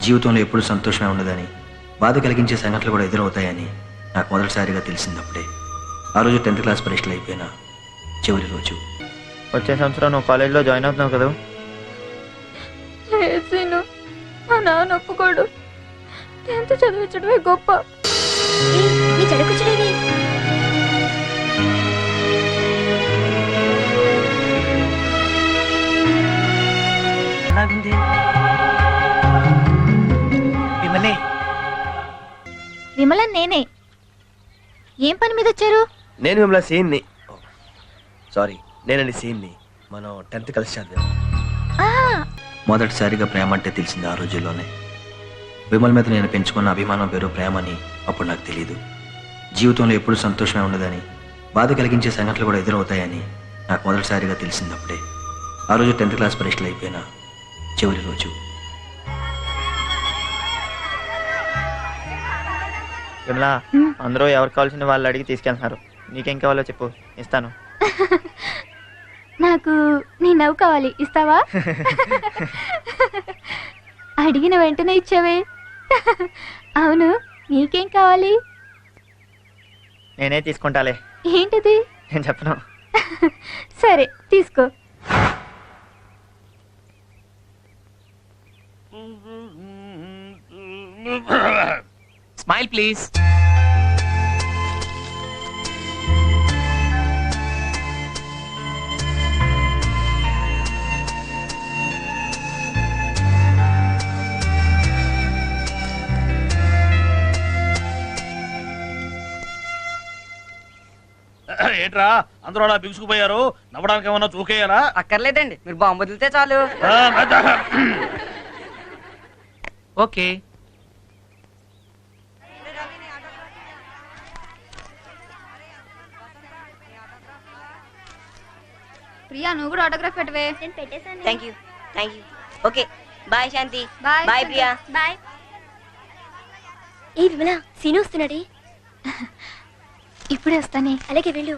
జీవితంలో ఎప్పుడు సంతోషమే ఉండదని, బాధ కలిగించే సంఘటనలు కూడా ఎదురవుతాయని నాకు మొదటిసారిగా తెలిసిందప్పుడే. ఆ రోజు 10th క్లాస్ పరీక్షలు అయిపోయిన చివరి రోజు. వచ్చే సంవత్సరం నువ్వు కాలేజ్లో జాయిన్ అవుతున్నావు కదా? లేసీను మా నాన్న ఒప్పుకోడు. 10th చదివించడమే గొప్ప. నీ చెడకుచ్చుడేవి విమలే. విమల నేనే. ఏం పని మీద వచ్చారు? నేను మిమ్మల్ని సీన్ని, సారీ నేనండి సీన్ని. మనం 10th కలిసి చదివాం. మొదటిసారిగా ప్రేమ అంటే తెలిసింది ఆ రోజుల్లోనే. విమల్ మీద నేను పెంచుకున్న అభిమానం పేరు ప్రేమని అప్పుడు నాకు తెలియదు. జీవితంలో ఎప్పుడు సంతోషమే ఉండదని, బాధ కలిగించే సంఘటనలు కూడా ఎదురవుతాయని నాకు మొదటిసారిగా తెలిసిందప్పుడే. ఆ రోజు 10th క్లాస్ పరీక్షలు అయిపోయిన చివరి రోజు. విమలా, అందరూ ఎవరికి కావాల్సిన వాళ్ళు అడిగి తీసుకెళ్తున్నారు. నీకేం కావాలో చెప్పు, ఇస్తాను. నాకు నీ నవ్వు కావాలి, ఇస్తావా? అడిగిన వెంటనే ఇచ్చావే. అవును, నీకేం కావాలి? నేనే తీసుకుంటాలే. ఏంటిది? నేను చెప్పను. సరే తీసుకో. Smile please. ఏంట్రా అందరూ అలా బిగుసుకుపోయారు? నవ్వడానికి ఏమన్నా చూకేయాలా? అక్కర్లేదండి, మీరు బాంబు వదిలితే చాలు. ఓకే. ప్రియా, నువ్వు కూడా ఆటోగ్రాఫ్ పెట్టవే. నేను పెట్టేశాను. Thank you. Okay bye Shanti. Bye bye Priya. Bye. ఏ విమల, సీను వస్తున్నాడే. ఇప్పుడే వస్తానే. అలాగే వెళ్ళు.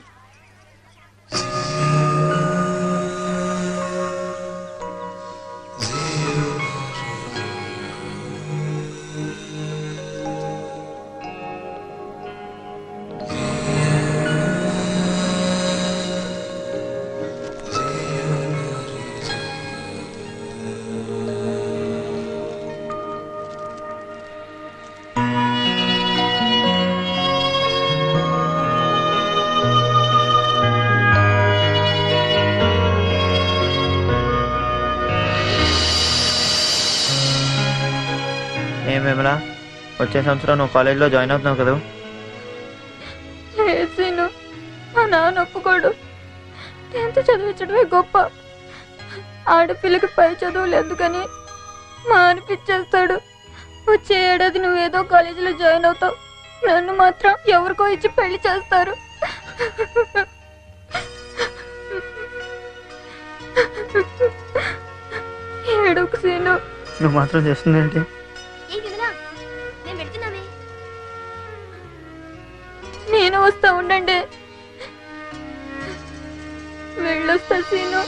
ఏం విమలా, వచ్చే సంవత్సరం నువ్వు కాలేజ్లో జాయిన్ అవుతున్నావు కదా? లేసీను మా నాన్న ఒప్పుకోడు. 10th చదివించడమే గొప్ప. ఆడపిల్లకి పై చదువులు ఎందుకని మా అనిపించేస్తాడు. వచ్చే ఏడాది నువ్వేదో కాలేజీలో జాయిన్ అవుతావు. నన్ను మాత్రం ఎవరికో ఇచ్చి పెళ్లి చేస్తారు. ఏడుకు సీను. నువ్వు మాత్రం చేస్తుందేంటి? ఏ విమల, నేను పెడుతున్నామే. నేను వస్తా, ఉండండి. వెళ్ళొస్తా సీను.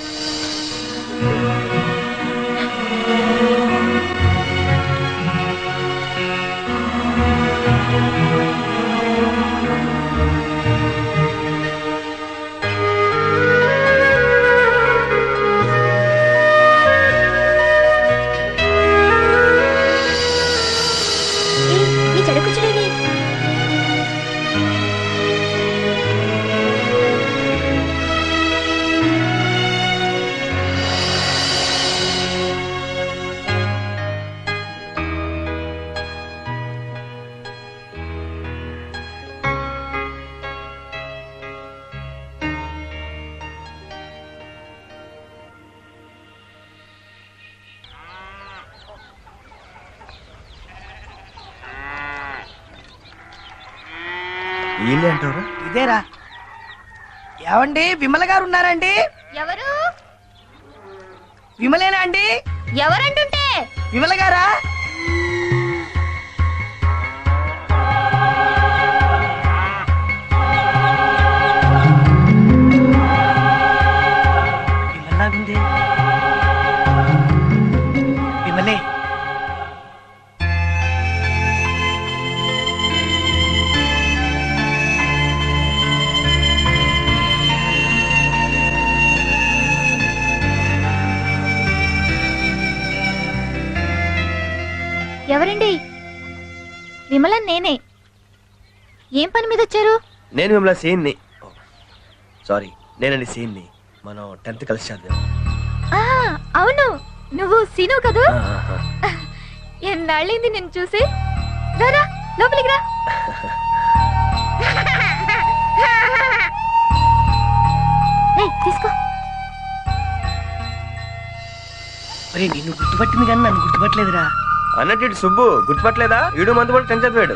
నీ చెడకుచ్చుడేవి వీళ్ళే అంటారా? ఇదేరా. ఏమండి, విమల గారు ఉన్నారండి? ఎవరు? విమలేనా అండి? ఎవరంటుంటే? విమల గారా? విమలాగుంది. విమలే. ఎవరండి? విమల నేనే. ఏం పని మీద వచ్చారు? నేను మిమ్మల్ని సీన్ని సారీ నేనండి సీన్ని మనం 10th కలిసి చదివాం. ఆ, అవును, నువ్వు సీను కదూ? ఆ, ఆ, ఎన్నాళ్ళైంది నిన్ను చూసి. రారా లోపలికి రా. ఏయ్, తీసుకో. ఒరే నిన్ను గుర్తుపట్టింది కానీ నన్ను గుర్తుపట్టలేదురా. అన్నట్టు ఇటు సుబ్బు గుర్తుపట్టలేదా? ఈడు మందు కూడా 10th చదివాడు.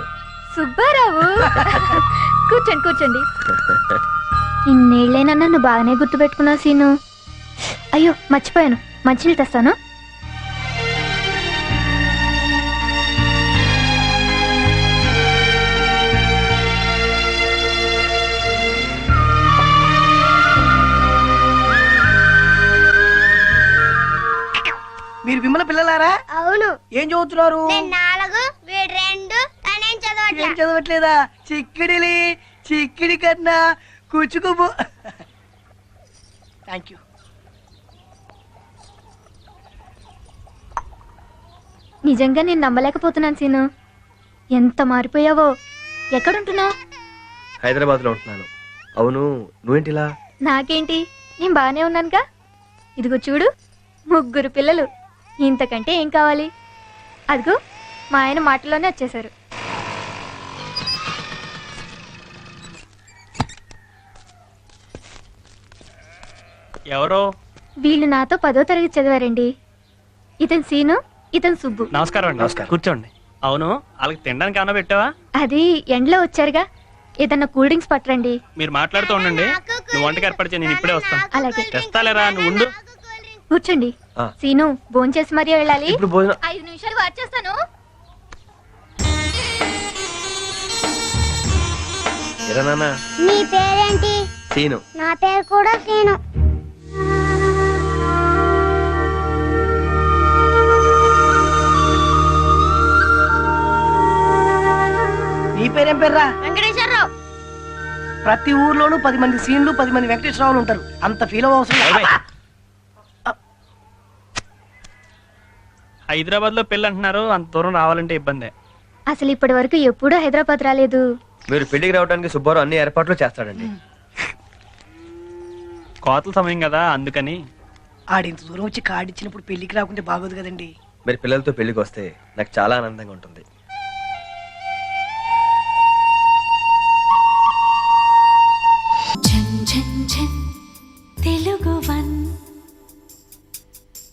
సుబ్బారావు. కూర్చోండి కూర్చోండి. ఇన్నేళ్ళైనా నన్ను బాగానే గుర్తుపెట్టుకున్నావు సీను. అయ్యో మర్చిపోయాను, మంచినీళ్ళు తెస్తాను. మీరు విమల పిల్లలారా? అవును. ఏం చదువుతున్నారు? నేను 4, వీడు 2, తనేం ఏం చదవట్లే. చదవట్లేదా? చిక్కిడిలి చిక్కిడి కన్నా కూచుకుబో. Thank you. నిజంగా నేను నమ్మలేకపోతున్నాను సీను. ఎంత మారిపోయావో. ఎక్కడుంటున్నావు? హైదరాబాద్లో ఉంటున్నాను. అవును నువ్వేంటిలా? నాకేంటి, నేను బాగానే ఉన్నానుగా. ఇదిగో చూడు, 3 పిల్లలు. ఇంతకంటే ఏం కావాలి? అదిగో మా ఆయన మాటలోనే వచ్చేసారు. ఎవరో వీళ్ళు నాతో 10వ తరగతి చదివారండి. ఇతను సీను, ఇతను సుబ్బు. నమస్కారం అండి. నమస్కారం. కూర్చోండి. అవును వాళ్ళకి తినడానికి ఏమైనా పెట్టావా? అది ఎండలో వచ్చారుగా, ఏదన్నా కూల్ డ్రింక్స్ పట్టరండి. మీరు మాట్లాడుతూ ఉండండి. నువ్వు వంటకి ఏర్పడితే నేను ఇప్పుడే వస్తాను. అలాగే. తెస్తాలేరా? నువ్వు ఉండు. కూర్చోండి. ఆ. సీను భోంచేసి మరీ వెళ్ళాలి. ఇప్పుడు భోజనం 5 నిమిషాలు వచ్చేస్తాను. ఎరా నాన్న? నీ పేరేంటి? సీను. నా పేరు కూడా సీను. నీ పేరేం పేర్రా? వెంకటేశ్వరరావు. ప్రతి ఊర్లోనూ 10 మంది సీన్లు 10 మంది వెంకటేశ్వరరావులు ఉంటారు. అంత ఫీల్ అవసరం లేదు. హైదరాబాద్ లో పెళ్ళి అంటున్నారు. అంత దూరం రావాలంటే ఇబ్బందే. అసలు ఇప్పటి వరకు ఎప్పుడూ హైదరాబాద్ రాలేదు. మీరు పెళ్లికి రావడానికి సుబ్బారావు అన్ని ఏర్పాట్లు చేస్తాడండి. కోతల సమయం కదా అందుకని. ఆడింత దూరం వచ్చి కార్డిచ్చినప్పుడు పెళ్లికి రాకుంటే బాగోదు కదండి. మీరు పిల్లలతో పెళ్లికి వస్తే నాకు చాలా ఆనందంగా ఉంటుంది. తెలుగు